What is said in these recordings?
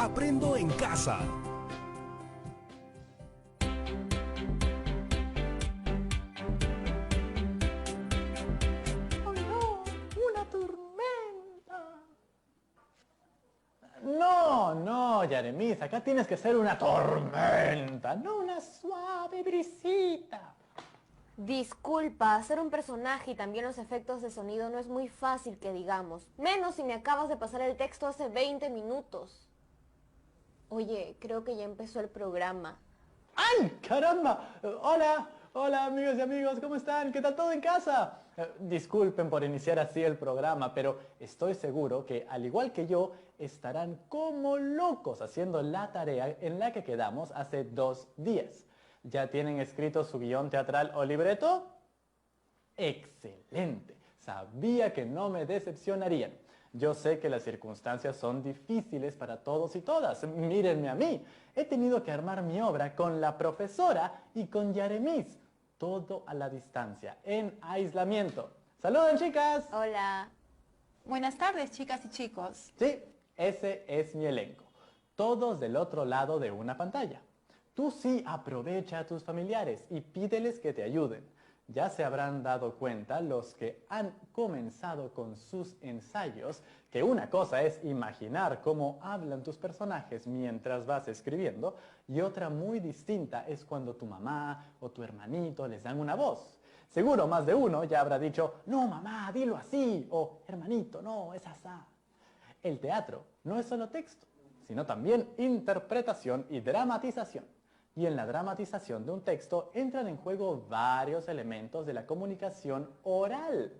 Aprendo en casa. ¡Oh no! ¡Una tormenta! No, Yaremis, acá tienes que ser una tormenta, no una suave brisita. Disculpa, hacer un personaje y también los efectos de sonido no es muy fácil que digamos. Menos si me acabas de pasar el texto hace 20 minutos. Oye, creo que ya empezó el programa. ¡Ay, caramba! Hola amigos y amigos, ¿cómo están? ¿Qué tal todo en casa? Disculpen por iniciar así el programa, pero estoy seguro que, al igual que yo, estarán como locos haciendo la tarea en la que quedamos hace 2 días. ¿Ya tienen escrito su guión teatral o libreto? ¡Excelente! Sabía que no me decepcionarían. Yo sé que las circunstancias son difíciles para todos y todas. Mírenme a mí. He tenido que armar mi obra con la profesora y con Yaremis. Todo a la distancia, en aislamiento. ¡Saluden, chicas! Hola. Buenas tardes, chicas y chicos. Sí, ese es mi elenco. Todos del otro lado de una pantalla. Tú sí aprovecha a tus familiares y pídeles que te ayuden. Ya se habrán dado cuenta los que han comenzado con sus ensayos que una cosa es imaginar cómo hablan tus personajes mientras vas escribiendo y otra muy distinta es cuando tu mamá o tu hermanito les dan una voz. Seguro más de uno ya habrá dicho, no mamá, dilo así, o hermanito, no, es asá. El teatro no es solo texto, sino también interpretación y dramatización. Y en la dramatización de un texto entran en juego varios elementos de la comunicación oral.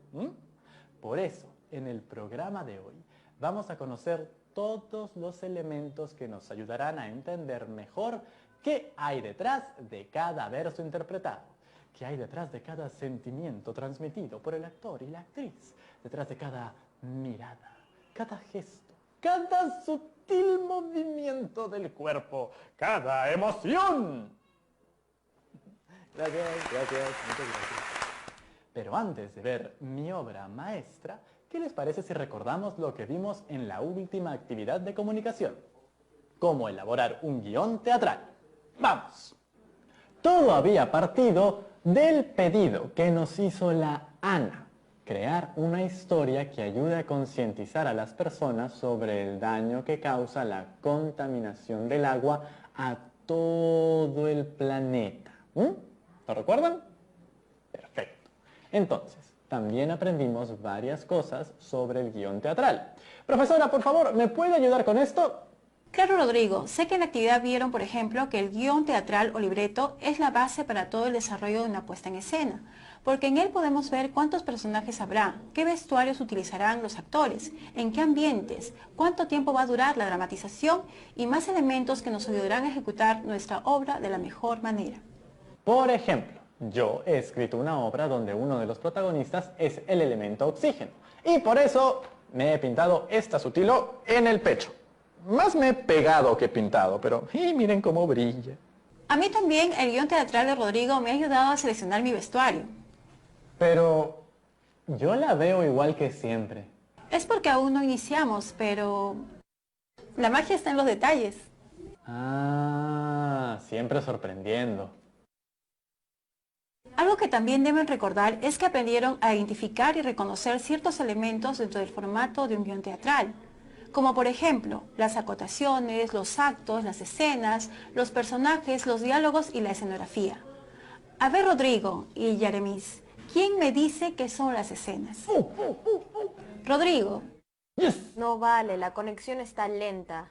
Por eso, en el programa de hoy, vamos a conocer todos los elementos que nos ayudarán a entender mejor qué hay detrás de cada verso interpretado, qué hay detrás de cada sentimiento transmitido por el actor y la actriz, detrás de cada mirada, cada gesto, cada sutil movimiento del cuerpo, cada emoción. Gracias, muchas gracias. Pero antes de ver mi obra maestra, ¿qué les parece si recordamos lo que vimos en la última actividad de comunicación? Cómo elaborar un guión teatral. ¡Vamos! Todo había partido del pedido que nos hizo la Ana. Crear una historia que ayude a concientizar a las personas sobre el daño que causa la contaminación del agua a todo el planeta. ¿Lo recuerdan? Perfecto. Entonces, también aprendimos varias cosas sobre el guión teatral. Profesora, por favor, ¿me puede ayudar con esto? Claro, Rodrigo. Sé que en la actividad vieron, por ejemplo, que el guión teatral o libreto es la base para todo el desarrollo de una puesta en escena, porque en él podemos ver cuántos personajes habrá, qué vestuarios utilizarán los actores, en qué ambientes, cuánto tiempo va a durar la dramatización y más elementos que nos ayudarán a ejecutar nuestra obra de la mejor manera. Por ejemplo, yo he escrito una obra donde uno de los protagonistas es el elemento oxígeno, y por eso me he pintado esta sutilo en el pecho. Más me he pegado que pintado, pero miren cómo brilla. A mí también el guión teatral de Rodrigo me ha ayudado a seleccionar mi vestuario. Pero yo la veo igual que siempre. Es porque aún no iniciamos, pero la magia está en los detalles. Ah, siempre sorprendiendo. Algo que también deben recordar es que aprendieron a identificar y reconocer ciertos elementos dentro del formato de un guión teatral, como por ejemplo las acotaciones, los actos, las escenas, los personajes, los diálogos y la escenografía. A ver, Rodrigo y Yaremis, ¿quién me dice qué son las escenas? Rodrigo. No vale, la conexión está lenta.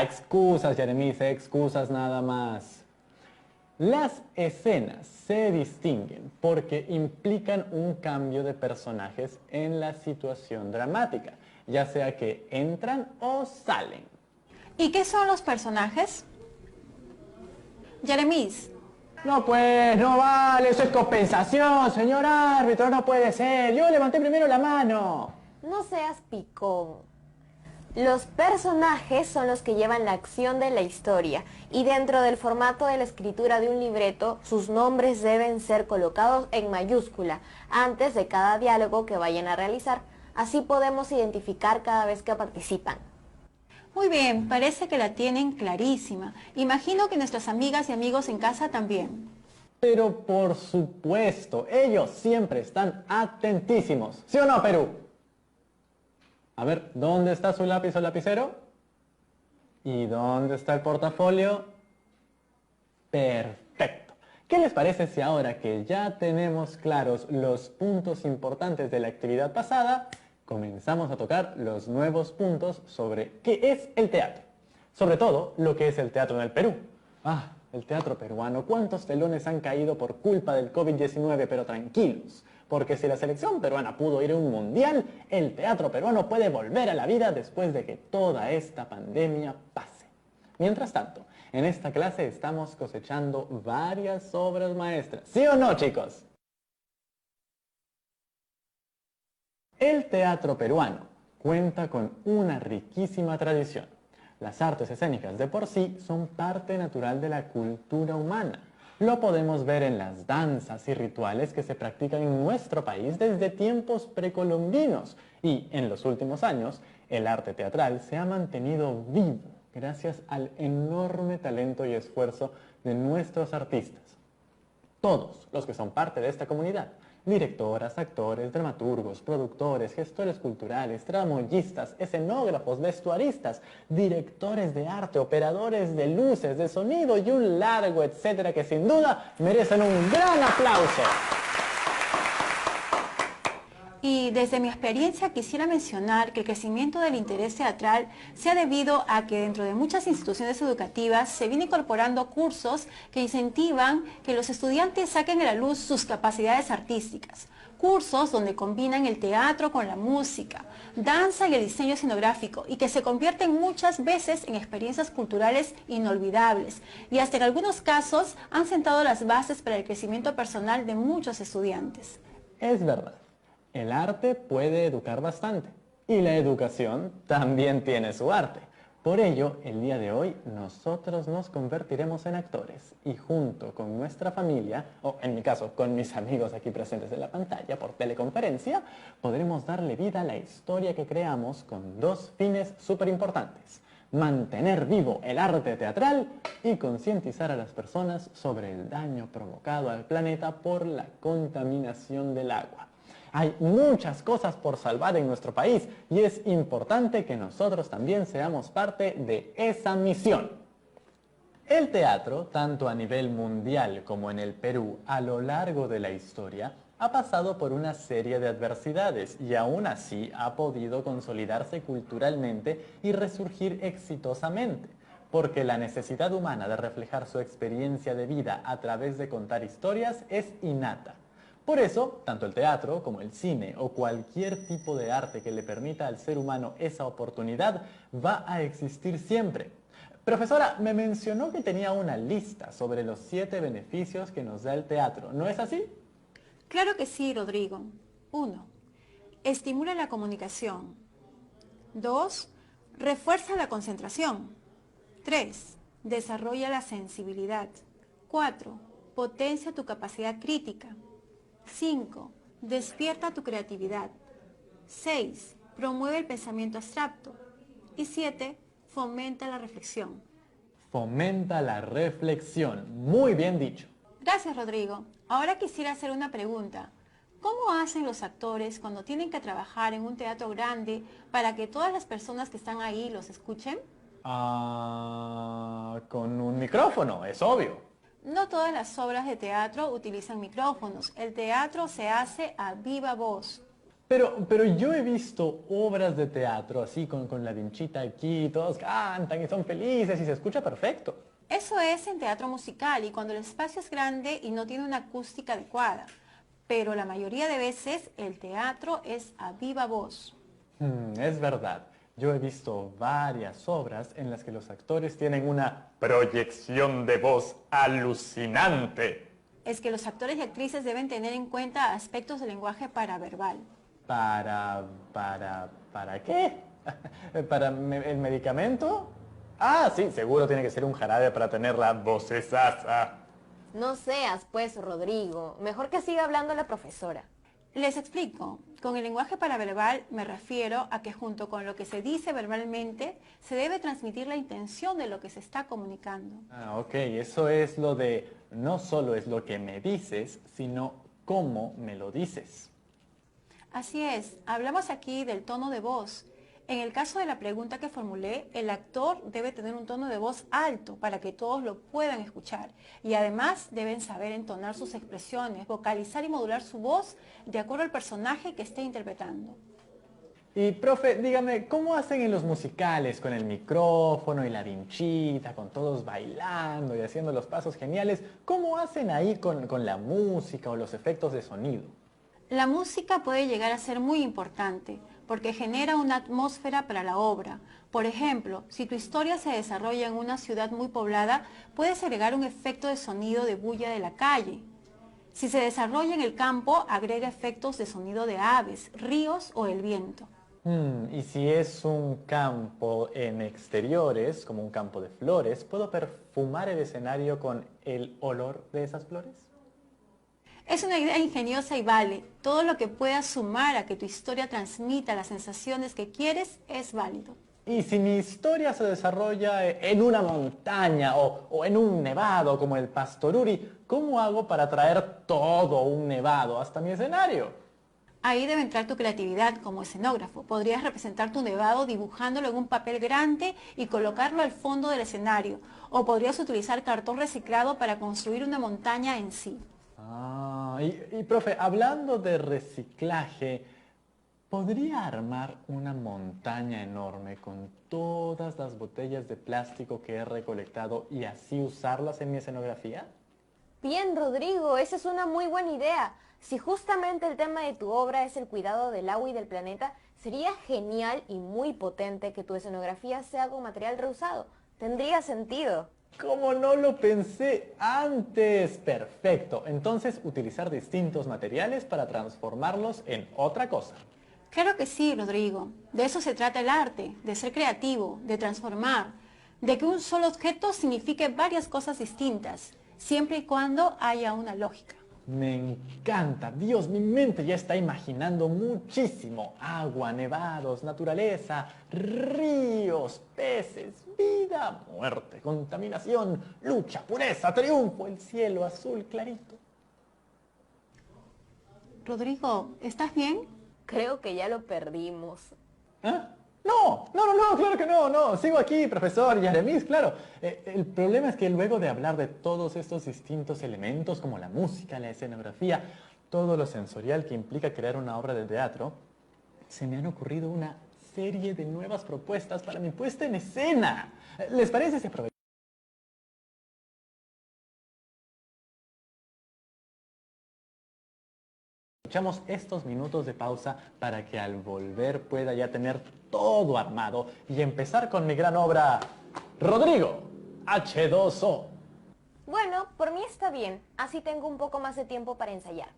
Excusas, Yaremis, excusas nada más. Las escenas se distinguen porque implican un cambio de personajes en la situación dramática, ya sea que entran o salen. ¿Y qué son los personajes? Yaremis. No pues, no vale, eso es compensación, señor árbitro, no puede ser. Yo levanté primero la mano. No seas picón. Los personajes son los que llevan la acción de la historia y dentro del formato de la escritura de un libreto, sus nombres deben ser colocados en mayúscula antes de cada diálogo que vayan a realizar. Así podemos identificar cada vez que participan. Muy bien, parece que la tienen clarísima. Imagino que nuestras amigas y amigos en casa también. Pero por supuesto, ellos siempre están atentísimos. ¿Sí o no, Perú? A ver, ¿dónde está su lápiz o lapicero? ¿Y dónde está el portafolio? Perfecto. ¿Qué les parece si ahora que ya tenemos claros los puntos importantes de la actividad pasada, comenzamos a tocar los nuevos puntos sobre qué es el teatro? Sobre todo, lo que es el teatro en el Perú. El teatro peruano. ¿Cuántos telones han caído por culpa del COVID-19? Pero tranquilos, porque si la selección peruana pudo ir a un mundial, el teatro peruano puede volver a la vida después de que toda esta pandemia pase. Mientras tanto, en esta clase estamos cosechando varias obras maestras. ¿Sí o no, chicos? El teatro peruano cuenta con una riquísima tradición. Las artes escénicas de por sí son parte natural de la cultura humana. Lo podemos ver en las danzas y rituales que se practican en nuestro país desde tiempos precolombinos. Y en los últimos años, el arte teatral se ha mantenido vivo gracias al enorme talento y esfuerzo de nuestros artistas. Todos los que son parte de esta comunidad, directoras, actores, dramaturgos, productores, gestores culturales, tramoyistas, escenógrafos, vestuaristas, directores de arte, operadores de luces, de sonido y un largo etcétera que sin duda merecen un gran aplauso. Y desde mi experiencia quisiera mencionar que el crecimiento del interés teatral se ha debido a que dentro de muchas instituciones educativas se vienen incorporando cursos que incentivan que los estudiantes saquen a la luz sus capacidades artísticas. Cursos donde combinan el teatro con la música, danza y el diseño escenográfico y que se convierten muchas veces en experiencias culturales inolvidables y hasta en algunos casos han sentado las bases para el crecimiento personal de muchos estudiantes. Es verdad. El arte puede educar bastante y la educación también tiene su arte. Por ello, el día de hoy nosotros nos convertiremos en actores y junto con nuestra familia, o en mi caso con mis amigos aquí presentes en la pantalla por teleconferencia, podremos darle vida a la historia que creamos con dos fines súper importantes: mantener vivo el arte teatral y concientizar a las personas sobre el daño provocado al planeta por la contaminación del agua. Hay muchas cosas por salvar en nuestro país y es importante que nosotros también seamos parte de esa misión. El teatro, tanto a nivel mundial como en el Perú, a lo largo de la historia, ha pasado por una serie de adversidades y aún así ha podido consolidarse culturalmente y resurgir exitosamente, porque la necesidad humana de reflejar su experiencia de vida a través de contar historias es innata. Por eso, tanto el teatro como el cine o cualquier tipo de arte que le permita al ser humano esa oportunidad va a existir siempre. Profesora, me mencionó que tenía una lista sobre los 7 beneficios que nos da el teatro, ¿no es así? Claro que sí, Rodrigo. 1. Estimula la comunicación. 2. Refuerza la concentración. 3. Desarrolla la sensibilidad. 4. Potencia tu capacidad crítica. 5. Despierta tu creatividad. 6. Promueve el pensamiento abstracto. Y 7. Fomenta la reflexión. Fomenta la reflexión. Muy bien dicho. Gracias, Rodrigo. Ahora quisiera hacer una pregunta. ¿Cómo hacen los actores cuando tienen que trabajar en un teatro grande para que todas las personas que están ahí los escuchen? Con un micrófono, es obvio. No todas las obras de teatro utilizan micrófonos. El teatro se hace a viva voz. Pero yo he visto obras de teatro así con la vinchita aquí, todos cantan y son felices y se escucha perfecto. Eso es en teatro musical y cuando el espacio es grande y no tiene una acústica adecuada. Pero la mayoría de veces el teatro es a viva voz. Es verdad. Yo he visto varias obras en las que los actores tienen una proyección de voz alucinante. Es que los actores y actrices deben tener en cuenta aspectos del lenguaje paraverbal. ¿Para qué? ¿Para el medicamento? Sí, seguro tiene que ser un jarabe para tener la vocesasa. No seas, pues, Rodrigo. Mejor que siga hablando la profesora. Les explico. Con el lenguaje paraverbal me refiero a que junto con lo que se dice verbalmente, se debe transmitir la intención de lo que se está comunicando. Ah, ok, eso es lo de no solo es lo que me dices, sino cómo me lo dices. Así es, hablamos aquí del tono de voz. En el caso de la pregunta que formulé, el actor debe tener un tono de voz alto para que todos lo puedan escuchar. Y además deben saber entonar sus expresiones, vocalizar y modular su voz de acuerdo al personaje que esté interpretando. Y profe, dígame, ¿cómo hacen en los musicales con el micrófono y la vinchita, con todos bailando y haciendo los pasos geniales? ¿Cómo hacen ahí con la música o los efectos de sonido? La música puede llegar a ser muy importante porque genera una atmósfera para la obra. Por ejemplo, si tu historia se desarrolla en una ciudad muy poblada, puedes agregar un efecto de sonido de bulla de la calle. Si se desarrolla en el campo, agrega efectos de sonido de aves, ríos o el viento. Y si es un campo en exteriores, como un campo de flores, ¿puedo perfumar el escenario con el olor de esas flores? Es una idea ingeniosa y vale. Todo lo que pueda sumar a que tu historia transmita las sensaciones que quieres es válido. Y si mi historia se desarrolla en una montaña o en un nevado como el Pastoruri, ¿cómo hago para traer todo un nevado hasta mi escenario? Ahí debe entrar tu creatividad como escenógrafo. Podrías representar tu nevado dibujándolo en un papel grande y colocarlo al fondo del escenario. O podrías utilizar cartón reciclado para construir una montaña en sí. Y profe, hablando de reciclaje, ¿podría armar una montaña enorme con todas las botellas de plástico que he recolectado y así usarlas en mi escenografía? Bien, Rodrigo, esa es una muy buena idea. Si justamente el tema de tu obra es el cuidado del agua y del planeta, sería genial y muy potente que tu escenografía sea con material reusado. Tendría sentido. ¿Cómo no lo pensé antes? Perfecto. Entonces, utilizar distintos materiales para transformarlos en otra cosa. Claro que sí, Rodrigo. De eso se trata el arte, de ser creativo, de transformar, de que un solo objeto signifique varias cosas distintas, siempre y cuando haya una lógica. Me encanta. Dios, mi mente ya está imaginando muchísimo. Agua, nevados, naturaleza, ríos, peces, vida, muerte, contaminación, lucha, pureza, triunfo, el cielo azul clarito. Rodrigo, ¿estás bien? Creo que ya lo perdimos. ¿Ah? No, claro que no, sigo aquí, profesor Yaremis, claro. El problema es que luego de hablar de todos estos distintos elementos, como la música, la escenografía, todo lo sensorial que implica crear una obra de teatro, se me han ocurrido una serie de nuevas propuestas para mi puesta en escena. ¿Les parece si aprovechamos estos minutos de pausa para que al volver pueda ya tener todo armado y empezar con mi gran obra, Rodrigo H2O? Bueno, por mí está bien. Así tengo un poco más de tiempo para ensayar.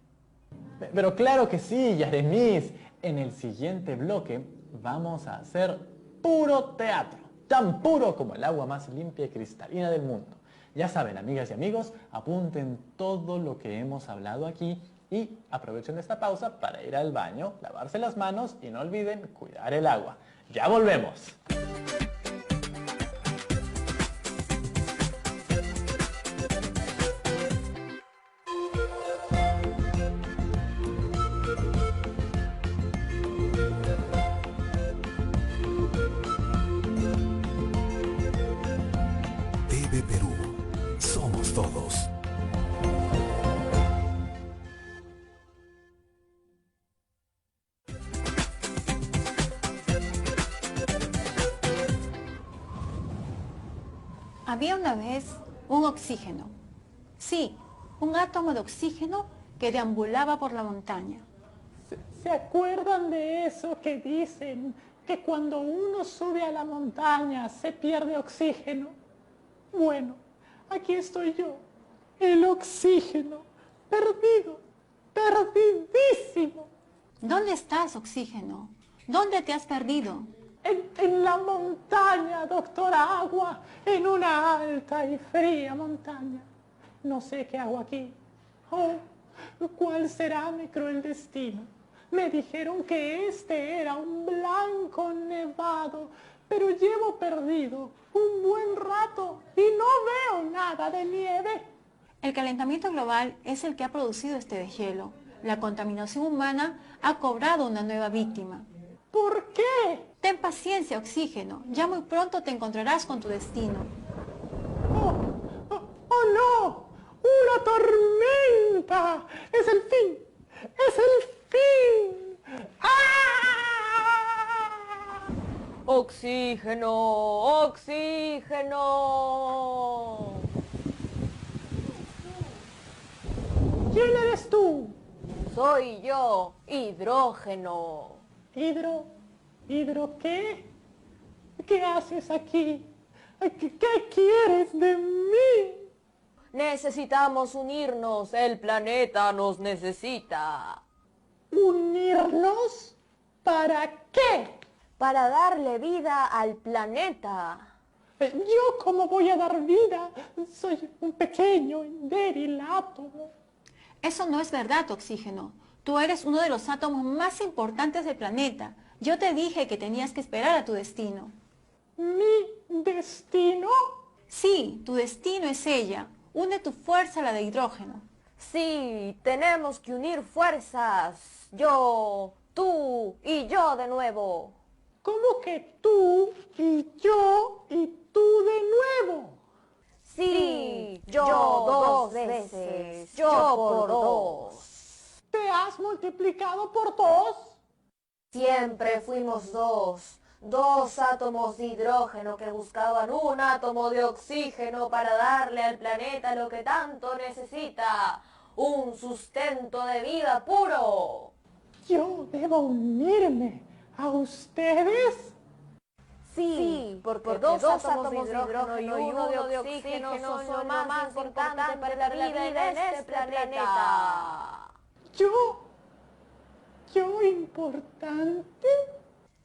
Pero claro que sí, Yaremis. En el siguiente bloque vamos a hacer puro teatro, tan puro como el agua más limpia y cristalina del mundo. Ya saben, amigas y amigos, apunten todo lo que hemos hablado aquí y aprovechen esta pausa para ir al baño, lavarse las manos y no olviden cuidar el agua. ¡Ya volvemos! TV Perú. Somos todos. Había una vez un oxígeno. Sí, un átomo de oxígeno que deambulaba por la montaña. ¿Se acuerdan de eso que dicen que cuando uno sube a la montaña se pierde oxígeno? Bueno, aquí estoy yo, el oxígeno, perdido, perdidísimo. ¿Dónde estás, oxígeno? ¿Dónde te has perdido? En la montaña, doctora Agua, en una alta y fría montaña. No sé qué hago aquí. Oh, ¿Cuál será mi cruel destino? Me dijeron que este era un blanco nevado, pero llevo perdido un buen rato y no veo nada de nieve. El calentamiento global es el que ha producido este deshielo. La contaminación humana ha cobrado una nueva víctima. ¿Por qué? Ten paciencia, Oxígeno. Ya muy pronto te encontrarás con tu destino. ¡Oh, no! ¡Una tormenta! ¡Es el fin! ¡Es el fin! ¡Ah! ¡Oxígeno! ¡Oxígeno! ¿Quién eres tú? Soy yo, hidrógeno. ¿Hidro qué? ¿Qué haces aquí? ¿Qué quieres de mí? Necesitamos unirnos, el planeta nos necesita. ¿Unirnos? ¿Para qué? Para darle vida al planeta. ¿Yo cómo voy a dar vida? Soy un pequeño y débil átomo. Eso no es verdad, Oxígeno. Tú eres uno de los átomos más importantes del planeta. Yo te dije que tenías que esperar a tu destino. ¿Mi destino? Sí, tu destino es ella. Une tu fuerza a la de hidrógeno. Sí, tenemos que unir fuerzas. Yo, tú y yo de nuevo. ¿Cómo que tú y yo y tú de nuevo? Sí, yo dos veces, yo por dos. ¿Te has multiplicado por dos? Siempre fuimos dos. Dos átomos de hidrógeno que buscaban un átomo de oxígeno para darle al planeta lo que tanto necesita. Un sustento de vida puro. ¿Yo debo unirme a ustedes? Sí, porque dos átomos de hidrógeno y uno de oxígeno son lo más importante para la vida en este planeta. ¿Yo importante?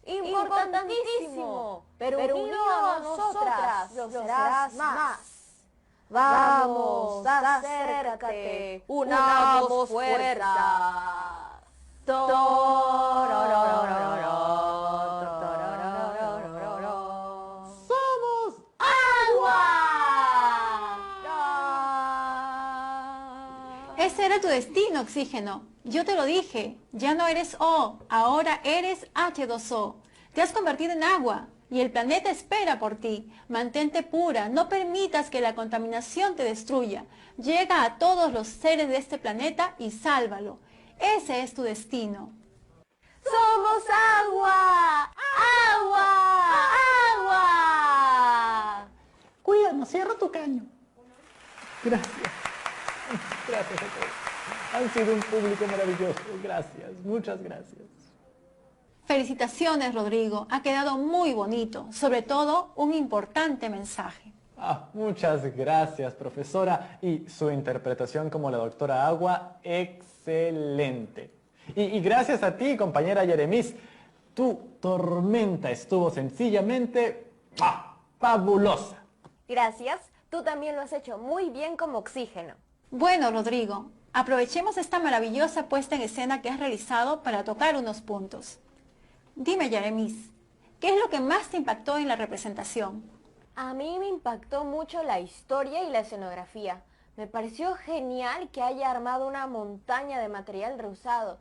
Importantísimo, pero unido a nosotras lo serás más. Vamos, acércate, unamos fuerzas. ¡Somos ¡Agua! Ese era tu destino, Oxígeno. Yo te lo dije. Ya no eres O, ahora eres H2O. Te has convertido en agua y el planeta espera por ti. Mantente pura, no permitas que la contaminación te destruya. Llega a todos los seres de este planeta y sálvalo. Ese es tu destino. ¡Somos agua! ¡Agua! ¡Agua! Cuídanos, cierra tu caño. Gracias. Gracias a todos. Han sido un público maravilloso. Gracias, muchas gracias. Felicitaciones, Rodrigo. Ha quedado muy bonito. Sobre todo, un importante mensaje. Muchas gracias, profesora. Y su interpretación como la doctora Agua, excelente. Y gracias a ti, compañera Yeremis. Tu tormenta estuvo sencillamente fabulosa. Gracias, tú también lo has hecho muy bien como oxígeno. Bueno, Rodrigo, aprovechemos esta maravillosa puesta en escena que has realizado para tocar unos puntos. Dime, Yeremis, ¿qué es lo que más te impactó en la representación? A mí me impactó mucho la historia y la escenografía. Me pareció genial que haya armado una montaña de material reusado.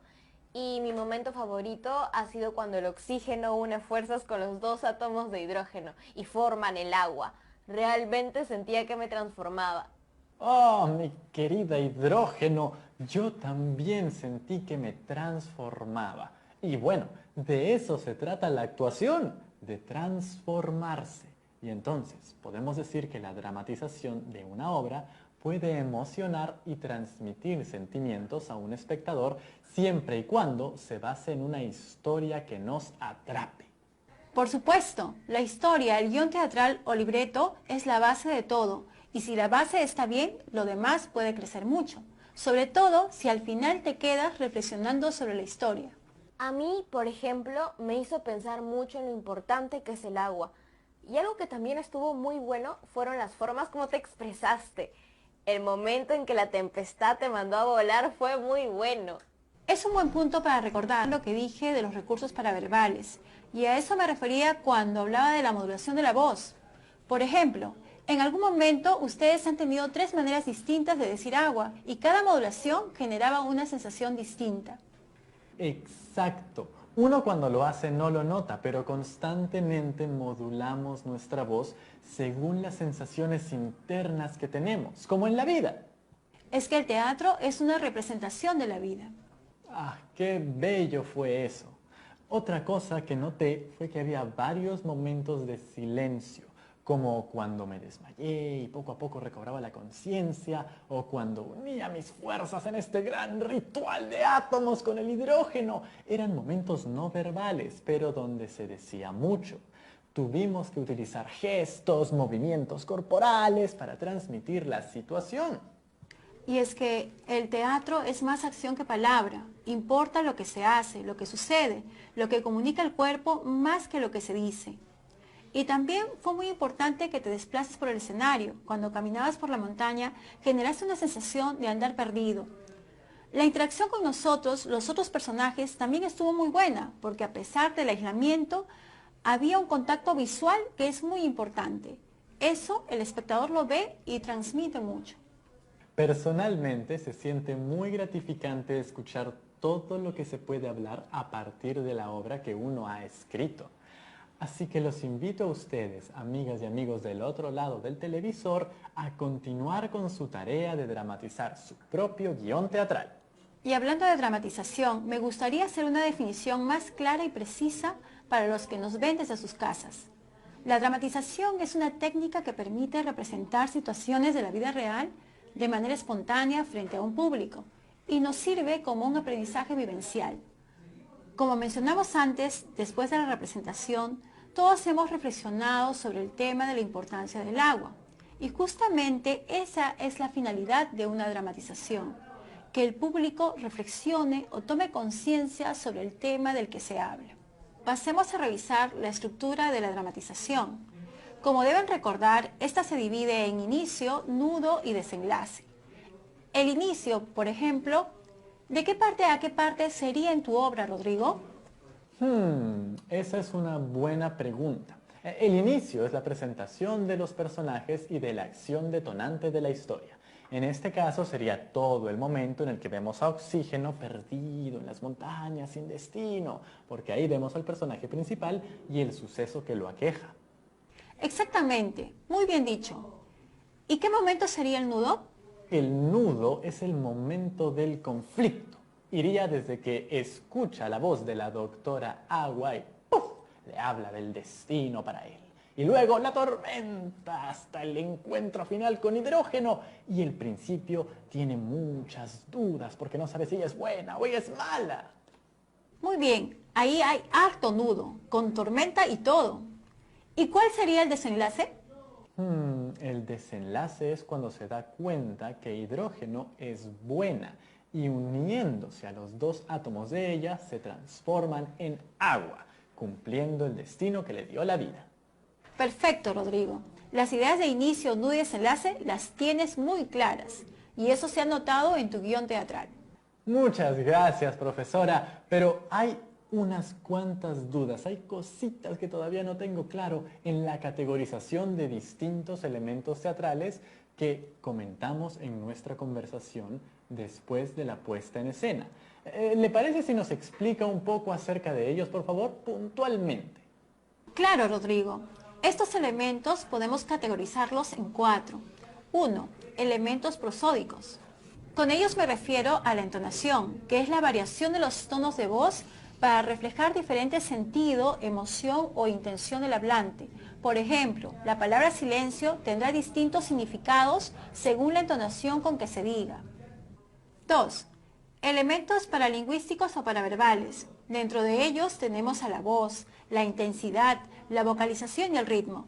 Y mi momento favorito ha sido cuando el oxígeno une fuerzas con los dos átomos de hidrógeno y forman el agua. Realmente sentía que me transformaba. Oh, mi querida hidrógeno, yo también sentí que me transformaba. Y bueno, de eso se trata la actuación, de transformarse. Y entonces podemos decir que la dramatización de una obra puede emocionar y transmitir sentimientos a un espectador siempre y cuando se base en una historia que nos atrape. Por supuesto, la historia, el guión teatral o libreto es la base de todo. Y si la base está bien, lo demás puede crecer mucho. Sobre todo si al final te quedas reflexionando sobre la historia. A mí, por ejemplo, me hizo pensar mucho en lo importante que es el agua. Y algo que también estuvo muy bueno fueron las formas como te expresaste. El momento en que la tempestad te mandó a volar fue muy bueno. Es un buen punto para recordar lo que dije de los recursos paraverbales, y a eso me refería cuando hablaba de la modulación de la voz. Por ejemplo, en algún momento ustedes han tenido 3 maneras distintas de decir agua, y cada modulación generaba una sensación distinta. Exacto. Uno cuando lo hace no lo nota, pero constantemente modulamos nuestra voz según las sensaciones internas que tenemos, como en la vida. Es que el teatro es una representación de la vida. ¡Ah, qué bello fue eso! Otra cosa que noté fue que había varios momentos de silencio, como cuando me desmayé y poco a poco recobraba la conciencia, o cuando unía mis fuerzas en este gran ritual de átomos con el hidrógeno. Eran momentos no verbales, pero donde se decía mucho. Tuvimos que utilizar gestos, movimientos corporales para transmitir la situación. Y es que el teatro es más acción que palabra. Importa lo que se hace, lo que sucede, lo que comunica el cuerpo más que lo que se dice. Y también fue muy importante que te desplaces por el escenario. Cuando caminabas por la montaña, generaste una sensación de andar perdido. La interacción con nosotros, los otros personajes, también estuvo muy buena, porque a pesar del aislamiento, había un contacto visual que es muy importante. Eso el espectador lo ve y transmite mucho. Personalmente se siente muy gratificante escuchar todo lo que se puede hablar a partir de la obra que uno ha escrito. Así que los invito a ustedes, amigas y amigos del otro lado del televisor, a continuar con su tarea de dramatizar su propio guión teatral. Y hablando de dramatización, me gustaría hacer una definición más clara y precisa para los que nos ven desde sus casas. La dramatización es una técnica que permite representar situaciones de la vida real de manera espontánea frente a un público y nos sirve como un aprendizaje vivencial. Como mencionamos antes, después de la representación, todos hemos reflexionado sobre el tema de la importancia del agua. Y justamente esa es la finalidad de una dramatización, que el público reflexione o tome conciencia sobre el tema del que se habla. Pasemos a revisar la estructura de la dramatización. Como deben recordar, esta se divide en inicio, nudo y desenlace. El inicio, por ejemplo, ¿de qué parte a qué parte sería en tu obra, Rodrigo? Esa es una buena pregunta. El inicio es la presentación de los personajes y de la acción detonante de la historia. En este caso sería todo el momento en el que vemos a Oxígeno perdido en las montañas sin destino, porque ahí vemos al personaje principal y el suceso que lo aqueja. Exactamente, muy bien dicho. ¿Y qué momento sería el nudo? El nudo es el momento del conflicto. Iría desde que escucha la voz de la doctora Agua y ¡puf!, le habla del destino para él. Y luego la tormenta hasta el encuentro final con Hidrógeno. Y el principio tiene muchas dudas porque no sabe si ella es buena o ella es mala. Muy bien, ahí hay harto nudo, con tormenta y todo. ¿Y cuál sería el desenlace? El desenlace es cuando se da cuenta que Hidrógeno es buena y uniéndose a los 2 átomos de ella se transforman en agua, cumpliendo el destino que le dio la vida. Perfecto, Rodrigo. Las ideas de inicio, nudo y desenlace las tienes muy claras y eso se ha notado en tu guión teatral. Muchas gracias, profesora, pero hay unas cuantas dudas, hay cositas que todavía no tengo claro en la categorización de distintos elementos teatrales que comentamos en nuestra conversación después de la puesta en escena. ¿Le parece si nos explica un poco acerca de ellos, por favor, puntualmente? Claro, Rodrigo. Estos elementos podemos categorizarlos en 4. 1. Elementos prosódicos. Con ellos me refiero a la entonación, que es la variación de los tonos de voz para reflejar diferente sentido, emoción o intención del hablante. Por ejemplo, la palabra silencio tendrá distintos significados según la entonación con que se diga. 2. Elementos paralingüísticos o paraverbales. Dentro de ellos tenemos a la voz, la intensidad, la vocalización y el ritmo.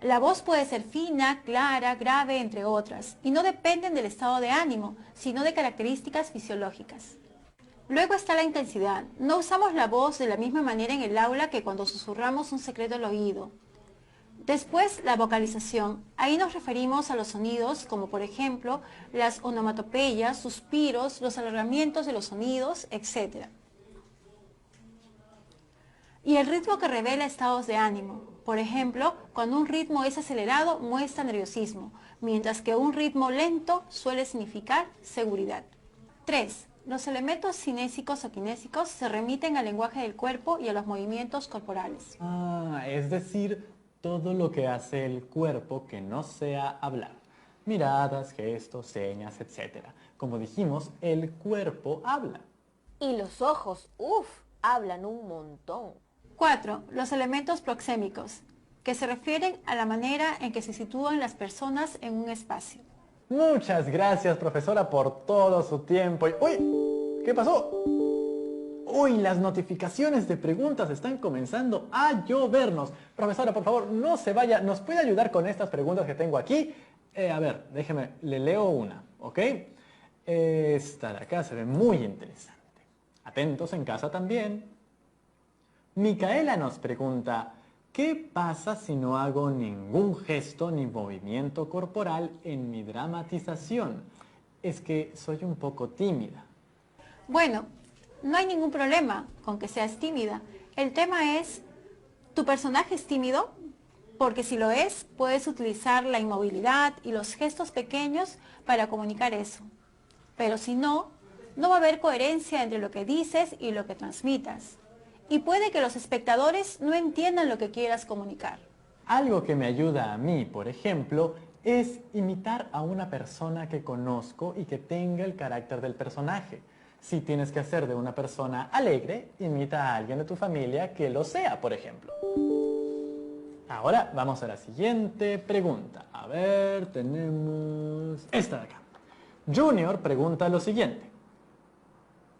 La voz puede ser fina, clara, grave, entre otras, y no dependen del estado de ánimo, sino de características fisiológicas. Luego está la intensidad. No usamos la voz de la misma manera en el aula que cuando susurramos un secreto al oído. Después, la vocalización. Ahí nos referimos a los sonidos, como por ejemplo, las onomatopeyas, suspiros, los alargamientos de los sonidos, etc. Y el ritmo que revela estados de ánimo. Por ejemplo, cuando un ritmo es acelerado, muestra nerviosismo, mientras que un ritmo lento suele significar seguridad. 3. Los elementos cinésicos o kinésicos se remiten al lenguaje del cuerpo y a los movimientos corporales. Es decir, todo lo que hace el cuerpo que no sea hablar. Miradas, gestos, señas, etc. Como dijimos, el cuerpo habla. Y los ojos, hablan un montón. 4. Los elementos proxémicos, que se refieren a la manera en que se sitúan las personas en un espacio. Muchas gracias, profesora, por todo su tiempo. ¡Uy! ¿Qué pasó? ¡Uy! Las notificaciones de preguntas están comenzando a llovernos. Profesora, por favor, no se vaya. ¿Nos puede ayudar con estas preguntas que tengo aquí? A ver, déjeme, le leo una, ¿ok? Esta de acá se ve muy interesante. Atentos en casa también. Micaela nos pregunta, ¿qué pasa si no hago ningún gesto ni movimiento corporal en mi dramatización? Es que soy un poco tímida. Bueno, no hay ningún problema con que seas tímida. El tema es, ¿tu personaje es tímido? Porque si lo es, puedes utilizar la inmovilidad y los gestos pequeños para comunicar eso. Pero si no, no va a haber coherencia entre lo que dices y lo que transmitas. Y puede que los espectadores no entiendan lo que quieras comunicar. Algo que me ayuda a mí, por ejemplo, es imitar a una persona que conozco y que tenga el carácter del personaje. Si tienes que hacer de una persona alegre, imita a alguien de tu familia que lo sea, por ejemplo. Ahora vamos a la siguiente pregunta. A ver, tenemos esta de acá. Junior pregunta lo siguiente.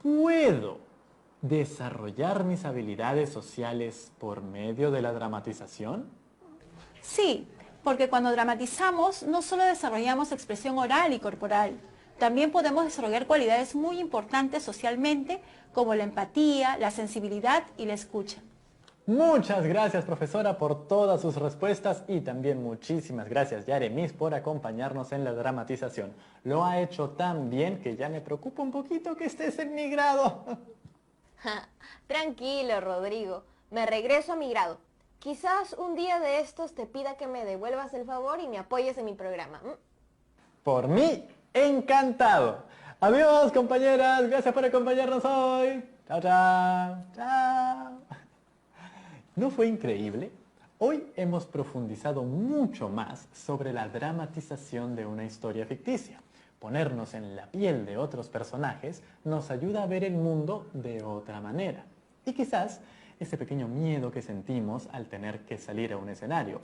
¿Puedo desarrollar mis habilidades sociales por medio de la dramatización? Sí, porque cuando dramatizamos no solo desarrollamos expresión oral y corporal, también podemos desarrollar cualidades muy importantes socialmente como la empatía, la sensibilidad y la escucha. Muchas gracias, profesora, por todas sus respuestas y también muchísimas gracias, Yaremis, por acompañarnos en la dramatización. Lo ha hecho tan bien que ya me preocupa un poquito que estés en mi grado. Tranquilo, Rodrigo. Me regreso a mi grado. Quizás un día de estos te pida que me devuelvas el favor y me apoyes en mi programa. Por mí, encantado. Adiós, compañeras. Gracias por acompañarnos hoy. Chao, chao. Chao. ¿No fue increíble? Hoy hemos profundizado mucho más sobre la dramatización de una historia ficticia. Ponernos en la piel de otros personajes nos ayuda a ver el mundo de otra manera. Y quizás ese pequeño miedo que sentimos al tener que salir a un escenario,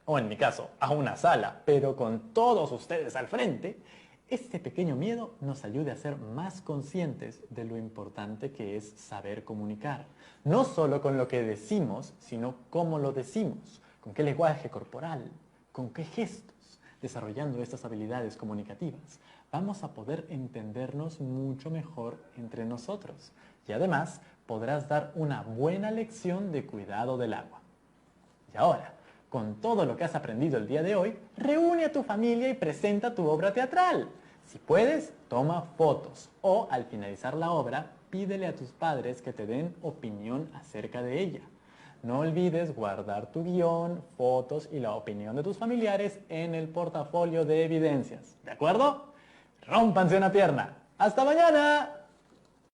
o en mi caso, a una sala, pero con todos ustedes al frente, este pequeño miedo nos ayude a ser más conscientes de lo importante que es saber comunicar. No solo con lo que decimos, sino cómo lo decimos, con qué lenguaje corporal, con qué gestos. Desarrollando estas habilidades comunicativas, vamos a poder entendernos mucho mejor entre nosotros. Y además, podrás dar una buena lección de cuidado del agua. Y ahora, con todo lo que has aprendido el día de hoy, reúne a tu familia y presenta tu obra teatral. Si puedes, toma fotos o al finalizar la obra, pídele a tus padres que te den opinión acerca de ella. No olvides guardar tu guión, fotos y la opinión de tus familiares en el portafolio de evidencias. ¿De acuerdo? ¡Rómpanse una pierna! ¡Hasta mañana!